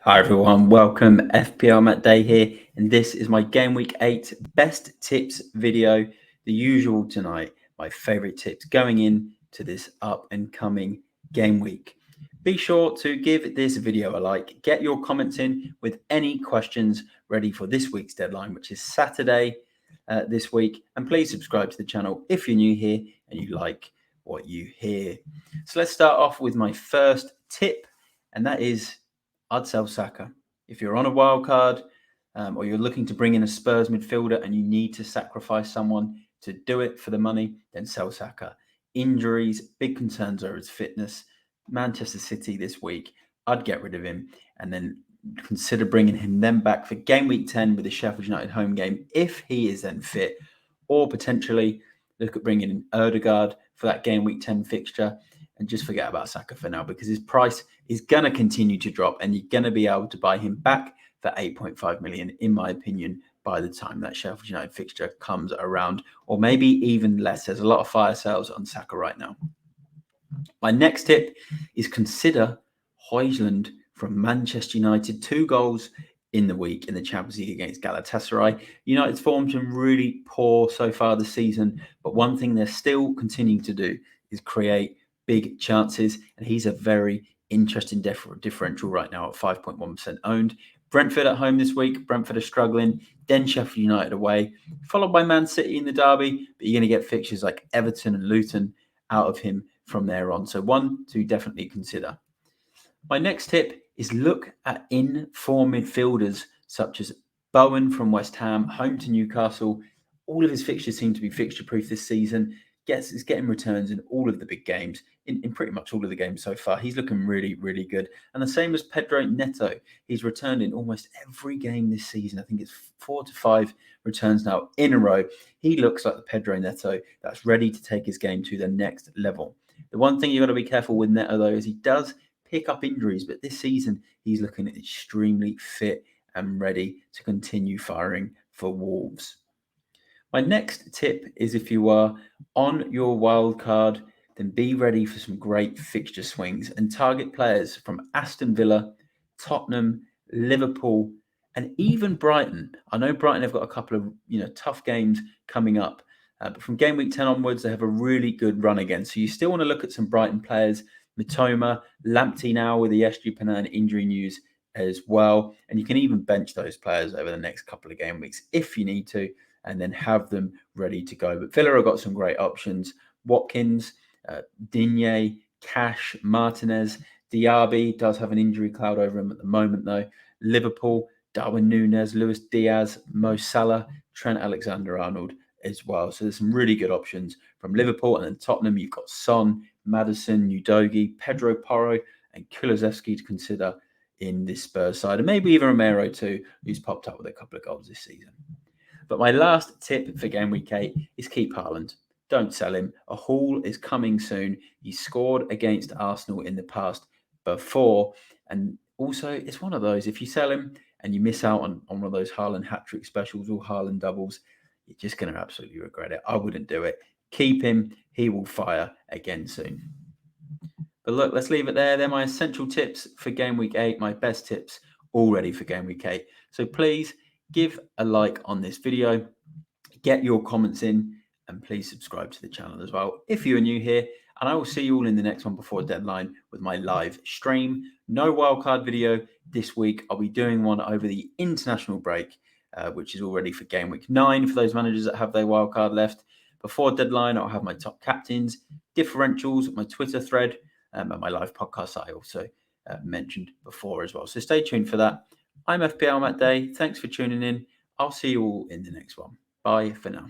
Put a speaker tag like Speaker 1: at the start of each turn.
Speaker 1: Hi everyone, welcome. FPL Matt Day here, and this is my Game Week 8 best tips video. The usual tonight, my favourite tips going in to this up and coming game week. Be sure to give this video a like, get your comments in with any questions ready for this week's deadline, which is Saturday this week. And please subscribe to the channel if you're new here and you like what you hear. So let's start off with my first tip, and that is I'd sell Saka. If you're on a wild card or you're looking to bring in a Spurs midfielder and you need to sacrifice someone to do it for the money, then sell Saka. Injuries, big concerns over his fitness. Manchester City this week, I'd get rid of him and then consider bringing him then back for game week 10 with the Sheffield United home game if he is then fit, or potentially look at bringing in Odegaard for that game week 10 fixture. And just forget about Saka for now because his price is going to continue to drop and you're going to be able to buy him back for 8.5 million, in my opinion, by the time that Sheffield United fixture comes around, or maybe even less. There's a lot of fire sales on Saka right now. My next tip is consider Haaland from Manchester United. 2 goals in the week in the Champions League against Galatasaray. United's form's been really poor so far this season, but one thing they're still continuing to do is create big chances, and he's a very interesting differential right now at 5.1% owned. Brentford at home this week. Brentford are struggling. Then Sheffield United away, followed by Man City in the derby. But you're going to get fixtures like Everton and Luton out of him from there on. So one to definitely consider. My next tip is look at in-form midfielders such as Bowen from West Ham, home to Newcastle. All of his fixtures seem to be fixture-proof this season. Is getting returns in all of the big games, in pretty much all of the games so far. He's looking really, really good. And the same as Pedro Neto. He's returned in almost every game this season. I think it's 4 to 5 returns now in a row. He looks like the Pedro Neto that's ready to take his game to the next level. The one thing you've got to be careful with Neto, though, is he does pick up injuries, but this season he's looking extremely fit and ready to continue firing for Wolves. My next tip is if you are on your wild card, then be ready for some great fixture swings and target players from Aston Villa, Tottenham, Liverpool, and even Brighton. I know Brighton have got a couple of tough games coming up, but from game week 10 onwards, they have a really good run again. So you still want to look at some Brighton players, Mitoma, Lamptey now with the Estupiñán injury news as well. And you can even bench those players over the next couple of game weeks if you need to, and then have them ready to go. But Villa have got some great options. Watkins, Digne, Cash, Martinez. Diaby does have an injury cloud over him at the moment, though. Liverpool, Darwin Núñez, Luis Diaz, Mo Salah, Trent Alexander-Arnold as well. So there's some really good options from Liverpool. And then Tottenham, you've got Son, Maddison, Udogie, Pedro Porro, and Kulusevski to consider in this Spurs side. And maybe even Romero too, who's popped up with a couple of goals this season. But my last tip for Game Week 8 is keep Haaland. Don't sell him. A haul is coming soon. He scored against Arsenal in the past before. And also, it's one of those, if you sell him and you miss out on one of those Haaland hat-trick specials or Haaland doubles, you're just going to absolutely regret it. I wouldn't do it. Keep him. He will fire again soon. But look, let's leave it there. They're my essential tips for Game Week 8, my best tips already for Game Week 8. So please give a like on this video, get your comments in, and please subscribe to the channel as well if you are new here. And I will see you all in the next one before deadline with my live stream. No wildcard video this week. I'll be doing one over the international break, which is already for Game Week 9 for those managers that have their wildcard left. Before deadline, I'll have my top captains, differentials, my Twitter thread, and my live podcast that I also mentioned before as well. So stay tuned for that. I'm FPL Matt Day. Thanks for tuning in. I'll see you all in the next one. Bye for now.